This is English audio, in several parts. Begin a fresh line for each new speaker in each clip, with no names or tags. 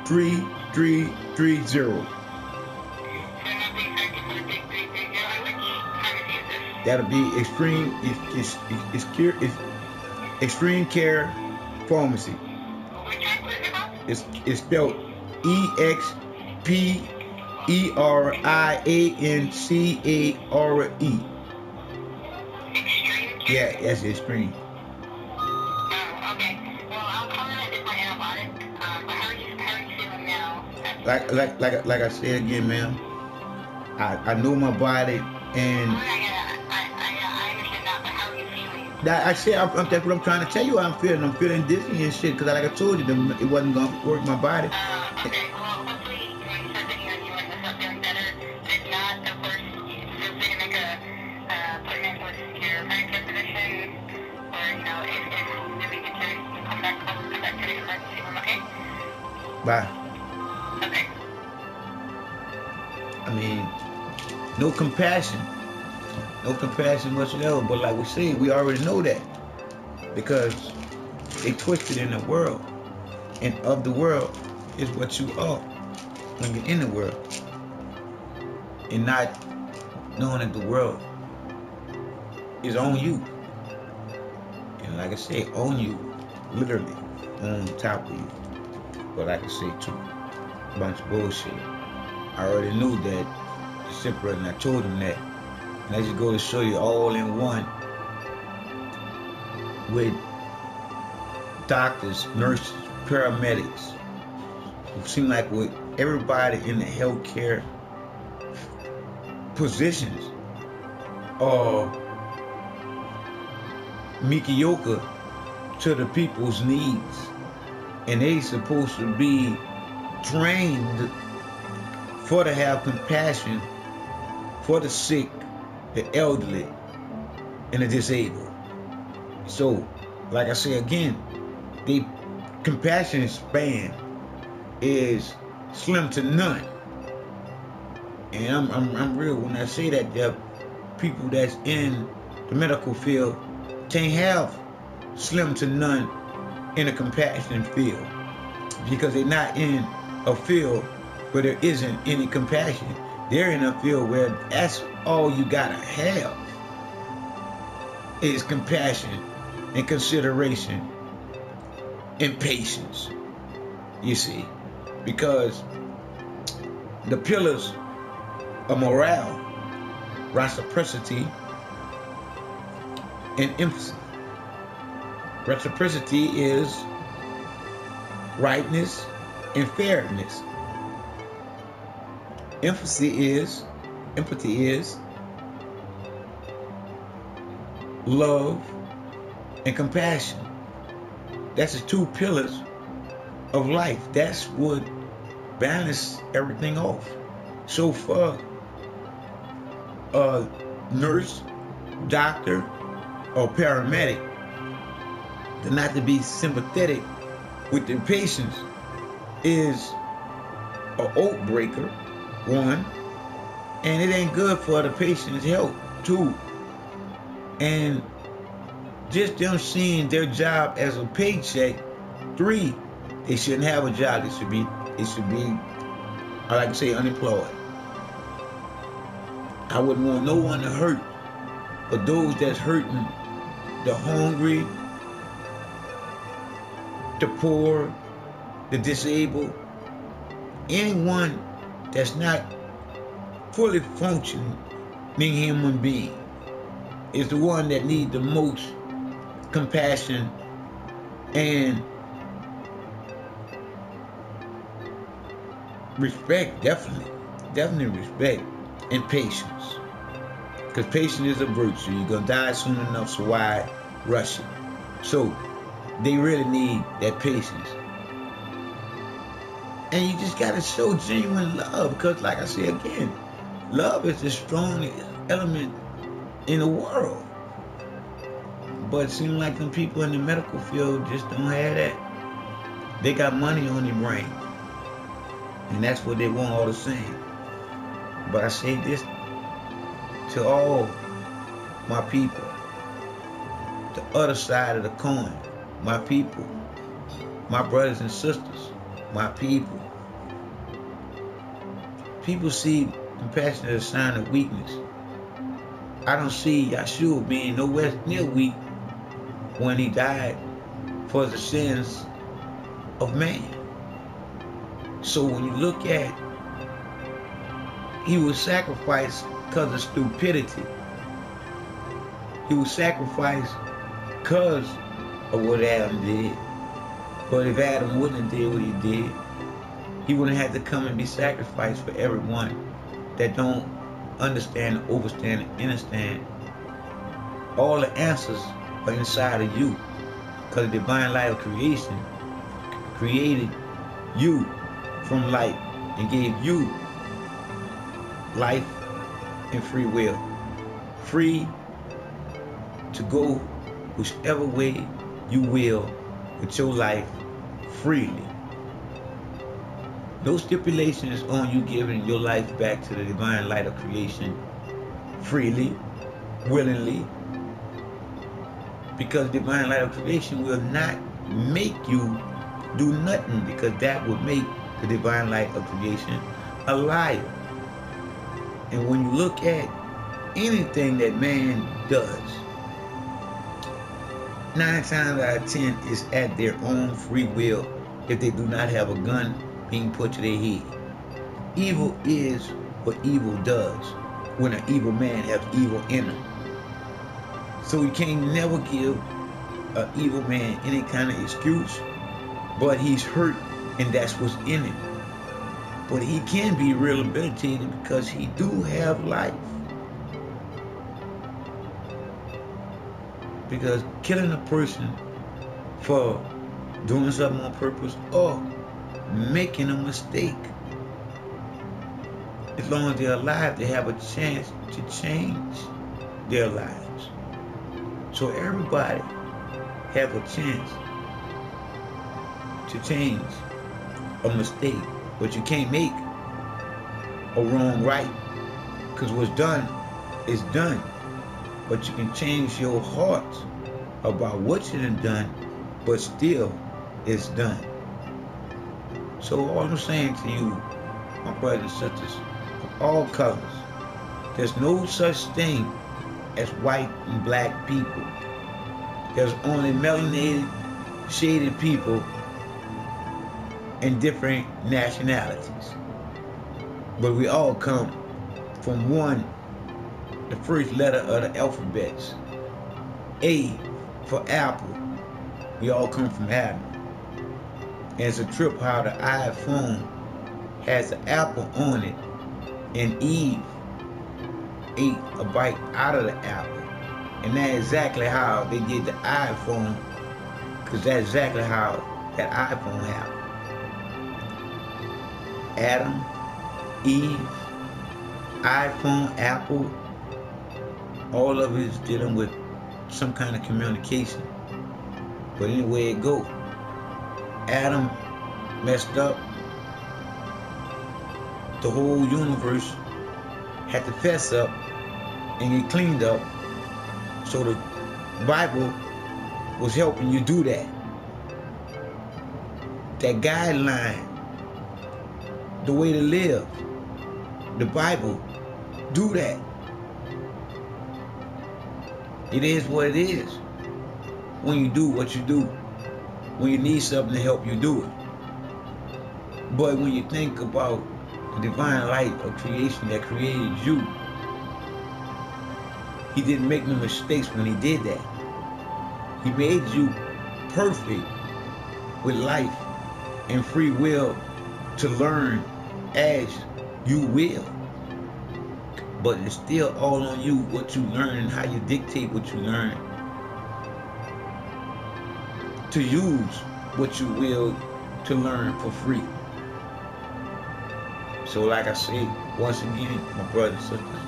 3330. That'll be Extreme Care Pharmacy. It's spelled EXPERIANCARE. Yeah, that's Extreme.
Oh, okay. Well, I'll call in at my antibiotic. But how are you feeling now?
Like I said again, ma'am. I know my body, and
I understand that, but how are you feeling?
that I said that's what I'm trying to tell you. How I'm feeling. I'm feeling dizzy and shit. Cause like I told you, it wasn't gonna work my body.
Okay. Well, hopefully, you said that you might start feeling better. If not, of course, feel free to make a appointment with your primary care physician, or if we get to come back to the emergency room. Okay.
Bye.
Okay.
I mean, no compassion whatsoever. But like we say, we already know that because they twisted in the world, and of the world is what you are when you're in the world, and not knowing that the world is on you, and like I say, on you, literally on top of you. But like I say too, a bunch of bullshit. I already knew that. Simple, and I told him that. And I just go to show you all in one with doctors, nurses, paramedics. It seemed like with everybody in the healthcare positions are mediocre to the people's needs. And they supposed to be trained for to have compassion for the sick, the elderly, and the disabled. So, like I say again, the compassion span is slim to none. And I'm real when I say that. There are people that's in the medical field can't have slim to none in a compassion field because they're not in a field where there isn't any compassion. They're in a field where that's all you gotta have is compassion and consideration and patience. You see, because the pillars of morale, reciprocity, and empathy. Reciprocity is rightness and fairness. Empathy is love and compassion. That's the two pillars of life. That's what balances everything off. So for a nurse, doctor, or paramedic, to not to be sympathetic with their patients is an oath breaker, one, and it ain't good for the patient's health, two. And just them seeing their job as a paycheck, three, they shouldn't have a job. They should be, I like to say, unemployed. I wouldn't want no one to hurt, but those that's hurting, the hungry, the poor, the disabled, anyone that's not fully functioning human being is the one that needs the most compassion and respect, definitely respect and patience. Because patience is a virtue. You're gonna die soon enough, so why rush it? So they really need that patience. And you just gotta show genuine love, because like I say again, love is the strongest element in the world. But it seems like them people in the medical field just don't have that. They got money on their brain, and that's what they want all the same. But I say this to all my people, the other side of the coin, my people, my brothers and sisters, my people, People see compassion as a sign of weakness. I don't see Yeshua being nowhere near weak when he died for the sins of man. So when you look at, he was sacrificed because of stupidity. He was sacrificed because of what Adam did. But if Adam wouldn't have did what he did, he wouldn't have to come and be sacrificed for everyone that don't understand, overstand, and understand. All the answers are inside of you, because the divine light of creation created you from light and gave you life and free will. Free to go whichever way you will with your life freely. No stipulations on you giving your life back to the divine light of creation freely, willingly, because the divine light of creation will not make you do nothing, because that would make the divine light of creation a liar. And when you look at anything that man does, 9 times out of 10 is at their own free will if they do not have a gun being put to their head. Evil is what evil does when an evil man has evil in him. So you can't never give an evil man any kind of excuse, but he's hurt and that's what's in him. But he can be rehabilitated because he do have life. Because killing a person for doing something on purpose or making a mistake, as long as they're alive, they have a chance to change their lives. So everybody have a chance to change a mistake, but you can't make a wrong right, because what's done is done. But you can change your heart about what you done, but still it's done. So all I'm saying to you, my brothers and sisters of all colors, there's no such thing as white and black people. There's only melanated, shaded people in different nationalities. But we all come from the first letter of the alphabets. A for apple. We all come from Adam. And it's a trip how the iPhone has an apple on it, and Eve ate a bite out of the apple. And that's exactly how they did the iPhone, because that's exactly how that iPhone happened. Adam, Eve, iPhone, Apple, all of it is dealing with some kind of communication. But anyway it go, Adam messed up. The whole universe had to fess up and get cleaned up. So the Bible was helping you do that. That guideline, the way to live, the Bible, do that. It is what it is when you do what you do, when you need something to help you do it. But when you think about the divine light of creation that created you, he didn't make no mistakes when he did that. He made you perfect with life and free will to learn as you will. But it's still all on you what you learn and how you dictate what you learn to use what you will to learn for free. So like I say, once again, my brothers and sisters,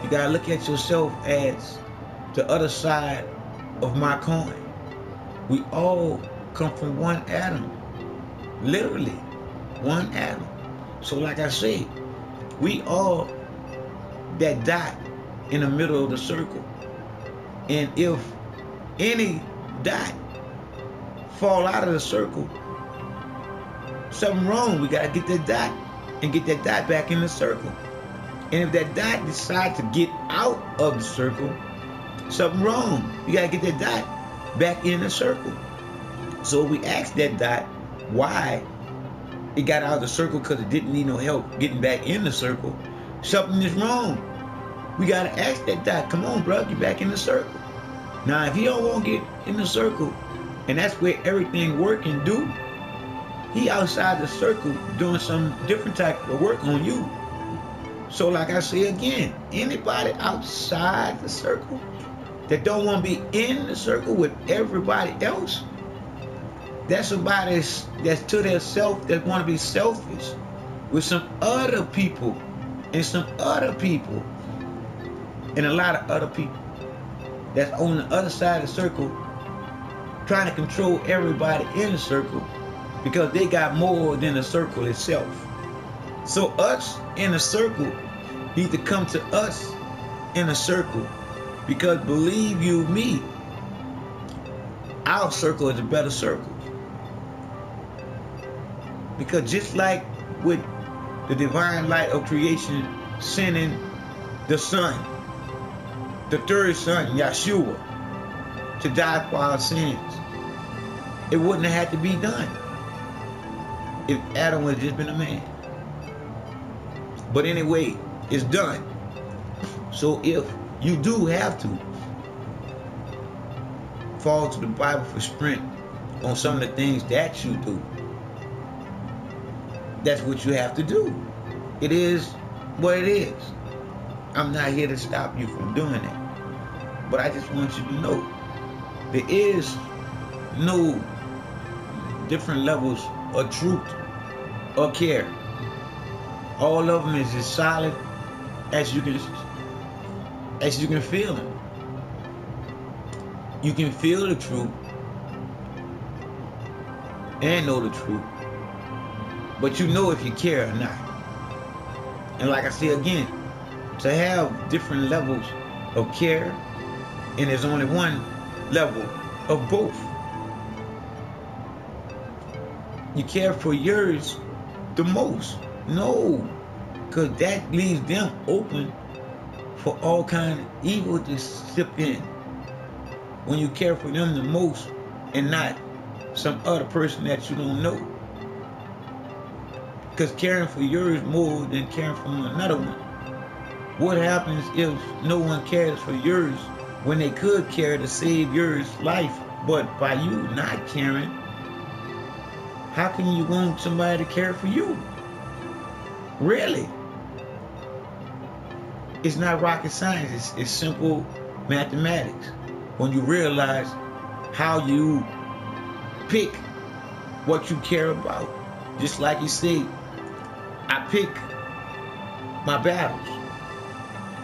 you gotta look at yourself as the other side of my coin. We all come from one atom, literally one atom. So like I say, we all that dot in the middle of the circle. And if any dot fall out of the circle, something wrong. We gotta get that dot and get that dot back in the circle. And if that dot decides to get out of the circle, something wrong. You gotta get that dot back in the circle. So we asked that dot why it got out of the circle, because it didn't need no help getting back in the circle. Something is wrong. We gotta ask that dot, come on, bro, get back in the circle. Now, if he don't want to get in the circle, and that's where everything work and do, he outside the circle doing some different type of work on you. So like I say again, anybody outside the circle that don't want to be in the circle with everybody else, that's somebody that's to their self, that want to be selfish with some other people and some other people and a lot of other people that's on the other side of the circle trying to control everybody in the circle because they got more than the circle itself. So us in a circle need to come to us in a circle, because believe you me, our circle is a better circle. Because just like with the divine light of creation sending the Son, the third Son, Yeshua, to die for our sins, it wouldn't have had to be done if Adam would have just been a man. But anyway, it's done. So if you do have to fall to the Bible for strength on some of the things that you do, that's what you have to do. It is what it is. I'm not here to stop you from doing that. But I just want you to know there is no different levels of truth or care. All of them is as solid as you can feel them. You can feel the truth and know the truth, but you know if you care or not. And like I say again, to have different levels of care, and there's only one level of both. You care for yours the most. No, because that leaves them open for all kind of evil to slip in. When you care for them the most and not some other person that you don't know. Because caring for yours more than caring for another one. What happens if no one cares for yours when they could care to save yours life, but by you not caring, how can you want somebody to care for you? Really? It's not rocket science, it's simple mathematics. When you realize how you pick what you care about. Just like you say, I pick my battles.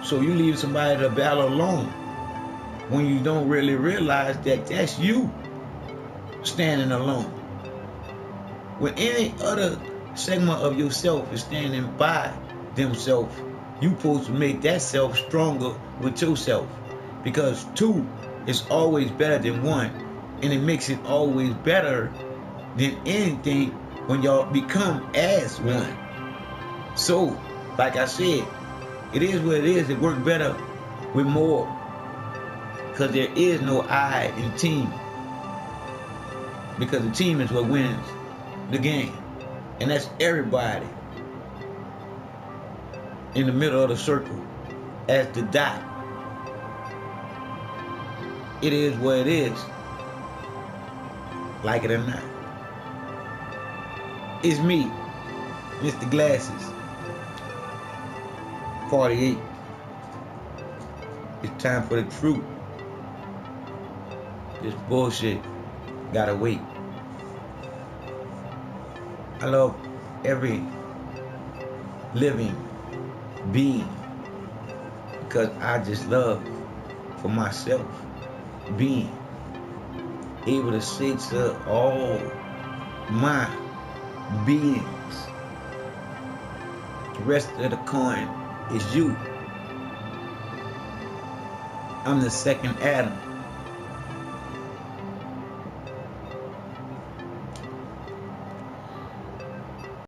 So you leave somebody to battle alone when you don't really realize that that's you standing alone. When any other segment of yourself is standing by themselves, you supposed to make that self stronger with yourself, because two is always better than one, and it makes it always better than anything when y'all become as one. So, like I said, it is what it is. It works better with more, because there is no I in team, because the team is what wins the game, and that's everybody in the middle of the circle as the dot. It is what it is, like it or not. It's me, Mr. Glasses, 48. It's time for the truth. This bullshit gotta wait. I love every living being, because I just love for myself being able to say to all my beings, the rest of the coin is you. I'm the second Adam.